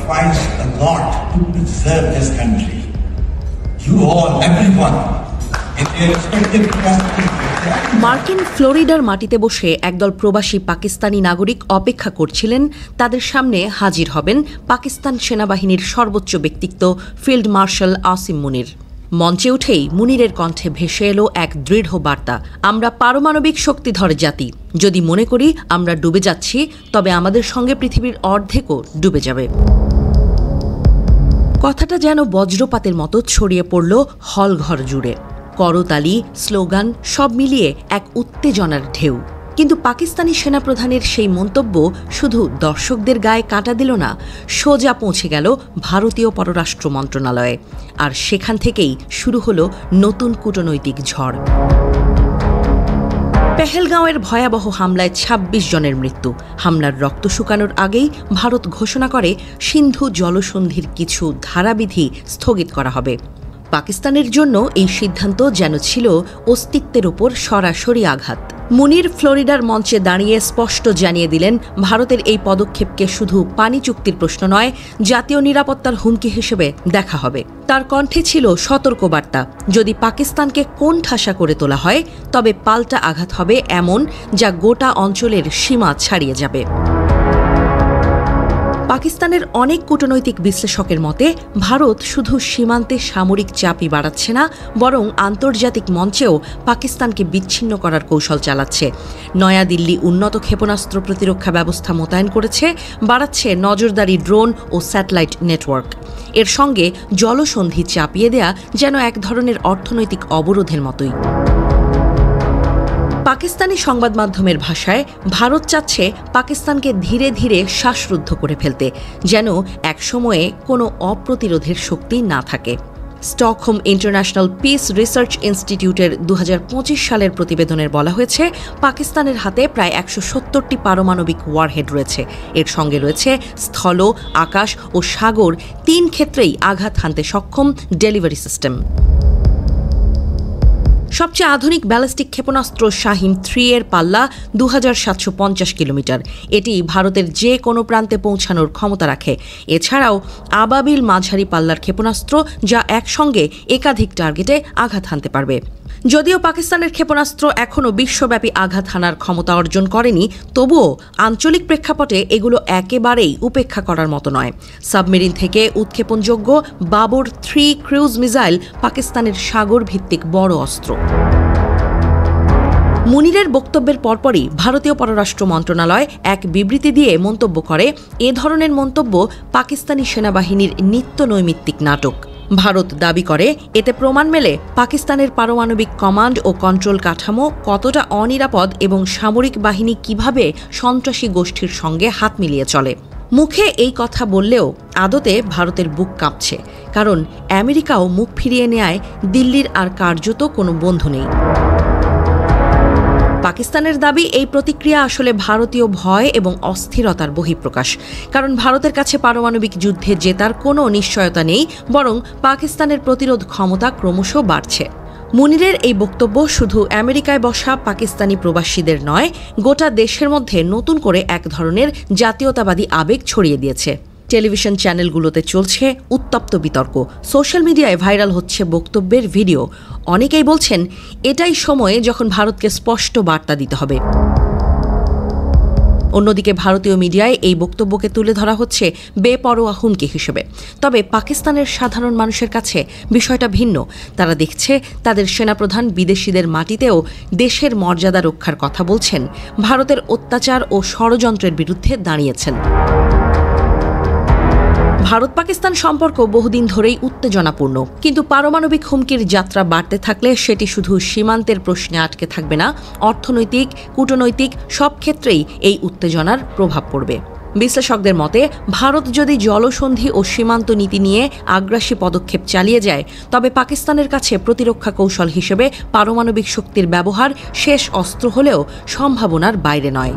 fights a lot to preserve this country. You all, everyone, in their respective capacities. মার্কিন ফ্লোরিডার মাটিতে বসে একদল প্রবাসী পাকিস্তানি নাগরিক অপেক্ষা করছিলেন তাদের সামনে হাজির হবেন পাকিস্তান সেনাবাহিনীর সর্বোচ্চ ব্যক্তিত্ব ফিল্ড মার্শাল আসিম মুনির। মঞ্চে উঠেই মুনিরের কণ্ঠে ভেসে এলো এক দৃঢ় বার্তা, আমরা পারমাণবিক শক্তিধর জাতি। যদি মনে করি আমরা ডুবে যাচ্ছি, তবে আমাদের সঙ্গে পৃথিবীর অর্ধেকও ডুবে যাবে। কথাটা যেন বজ্রপাতের মতো ছড়িয়ে পড়ল হলঘর জুড়ে। করতালি, স্লোগান সব মিলিয়ে এক উত্তেজনার ঢেউ। কিন্তু পাকিস্তানি সেনাপ্রধানের সেই মন্তব্য শুধু দর্শকদের গায়ে কাঁটা দিল না, সোজা পৌঁছে গেল ভারতীয় পররাষ্ট্র মন্ত্রণালয়ে। আর সেখান থেকেই শুরু হলো নতুন কূটনৈতিক ঝড়। পেহেলগাঁওয়ের ভয়াবহ হামলায় ২৬ জনের মৃত্যু। হামলার রক্ত শুকানোর আগেই ভারত ঘোষণা করে সিন্ধু জলসন্ধির কিছু ধারাবিধি স্থগিত করা হবে। পাকিস্তানের জন্য এই সিদ্ধান্ত যেন ছিল অস্তিত্বের ওপর সরাসরি আঘাত। মুনির ফ্লোরিডার মঞ্চে দাঁড়িয়ে স্পষ্ট জানিয়ে দিলেন, ভারতের এই পদক্ষেপকে শুধু পানি চুক্তির প্রশ্ন নয়, জাতীয় নিরাপত্তার হুমকি হিসেবে দেখা হবে। তার কণ্ঠে ছিল সতর্কবার্তা, যদি পাকিস্তানকে কোণঠাসা করে তোলা হয়, তবে পাল্টা আঘাত হবে এমন, যা গোটা অঞ্চলের সীমা ছাড়িয়ে যাবে। পাকিস্তানের অনেক কূটনৈতিক বিশ্লেষকের মতে, ভারত শুধু সীমান্তে সামরিক চাপই বাড়াচ্ছে না, বরং আন্তর্জাতিক মঞ্চেও পাকিস্তানকে বিচ্ছিন্ন করার কৌশল চালাচ্ছে। নয়াদিল্লি উন্নত ক্ষেপণাস্ত্র প্রতিরক্ষা ব্যবস্থা মোতায়েন করেছে, বাড়াচ্ছে নজরদারি ড্রোন ও স্যাটেলাইট নেটওয়ার্ক। এর সঙ্গে জলসন্ধি চাপিয়ে দেয়া যেন এক ধরনের অর্থনৈতিক অবরোধের মতোই। পাকিস্তানি সংবাদ মাধ্যমের ভাষায়, ভারত চাচ্ছে পাকিস্তানকে ধীরে ধীরে শ্বাসরুদ্ধ করে ফেলতে, যেন একসময়ে কোনো অপ্রতিরোধের শক্তি না থাকে। স্টকহোম ইন্টারন্যাশনাল পিস রিসার্চ ইনস্টিটিউটের ২০২৫ সালের প্রতিবেদনের বলা হয়েছে, পাকিস্তানের হাতে প্রায় ১৭০টি পারমাণবিক ওয়ারহেড রয়েছে। এর সঙ্গে রয়েছে স্থল, আকাশ ও সাগর, ৩ ক্ষেত্রেই আঘাত হানতে সক্ষম ডেলিভারি সিস্টেম। সবচেয়ে আধুনিক ব্যালিস্টিক ক্ষেপণাস্ত্র শাহিন-3 এর পাল্লা ২৭৫০ কিলোমিটার। এটি ভারতের যে কোনো প্রান্তে পৌঁছানোর ক্ষমতা রাখে। এছাড়াও আবাবিল মাঝারি পাল্লার ক্ষেপণাস্ত্র, যা একসঙ্গে একাধিক টার্গেটে আঘাত হানতে পারবে। যদিও পাকিস্তানের ক্ষেপণাস্ত্র এখনও বিশ্বব্যাপী আঘাত হানার ক্ষমতা অর্জন করেনি, তবুও আঞ্চলিক প্রেক্ষাপটে এগুলো একেবারেই উপেক্ষা করার মতো নয়। সাবমেরিন থেকে উৎক্ষেপণযোগ্য বাবর 3 ক্রুজ মিসাইল পাকিস্তানের সাগর ভিত্তিক বড় অস্ত্র। মুনিরের বক্তব্যের পরপরই ভারতীয় পররাষ্ট্র মন্ত্রণালয় এক বিবৃতি দিয়ে মন্তব্য করে, এ ধরনের মন্তব্য পাকিস্তানি সেনাবাহিনীর নিত্য নৈমিত্তিক নাটক। ভারত দাবি করে, এতে প্রমাণ মেলে পাকিস্তানের পারমাণবিক কমান্ড ও কন্ট্রোল কাঠামো কতটা অনিরাপদ এবং সামরিক বাহিনী কিভাবে সন্ত্রাসী গোষ্ঠীর সঙ্গে হাত মিলিয়ে চলে। মুখে এই কথা বললেও আদতে ভারতের বুক কাঁপছে, কারণ আমেরিকাও মুখ ফিরিয়ে নেয় দিল্লির আর কার্যত কোনো বন্ধু নেই। পাকিস্তানের দাবি, এই প্রতিক্রিয়া আসলে ভারতীয় ভয় এবং অস্থিরতার বহিঃপ্রকাশ। কারণ ভারতের কাছে পারমাণবিক যুদ্ধে জেতার কোনো নিশ্চয়তা নেই, বরং পাকিস্তানের প্রতিরোধ ক্ষমতা ক্রমশ বাড়ছে। মুনিরের এই বক্তব্য শুধু আমেরিকায় বসা পাকিস্তানি প্রবাসীদের নয়, গোটা দেশের মধ্যে নতুন করে এক ধরনের জাতীয়তাবাদী আবেগ ছড়িয়ে দিয়েছে। টেলিভিশন চ্যানেলগুলোতে চলছে উত্তপ্ত বিতর্ক, সোশ্যাল মিডিয়ায় ভাইরাল হচ্ছে বক্তব্যের ভিডিও। অনেকেই বলছেন, এটাই সময় যখন ভারতকে স্পষ্ট বার্তা দিতে হবে। অন্যদিকে ভারতীয় মিডিয়ায় এই বক্তব্যকে তুলে ধরা হচ্ছে বেপরোয়া হুমকি হিসেবে। তবে পাকিস্তানের সাধারণ মানুষের কাছে বিষয়টা ভিন্ন। তারা দেখছে, তাদের সেনাপ্রধান বিদেশিদের মাটিতেও দেশের মর্যাদা রক্ষার কথা বলছেন, ভারতের অত্যাচার ও ষড়যন্ত্রের বিরুদ্ধে দাঁড়িয়েছেন। ভারত পাকিস্তান সম্পর্ক বহুদিন ধরেই উত্তেজনাপূর্ণ, কিন্তু পারমাণবিক হুমকির যাত্রা বাড়তে থাকলে সেটি শুধু সীমান্তের প্রশ্নে আটকে থাকবে না, অর্থনৈতিক, কূটনৈতিক সব ক্ষেত্রেই এই উত্তেজনার প্রভাব পড়বে। বিশ্লেষকদের মতে, ভারত যদি জলসন্ধি ও সীমান্ত নীতি নিয়ে আগ্রাসী পদক্ষেপ চালিয়ে যায়, তবে পাকিস্তানের কাছে প্রতিরক্ষা কৌশল হিসেবে পারমাণবিক শক্তির ব্যবহার শেষ অস্ত্র হলেও সম্ভাবনার বাইরে নয়।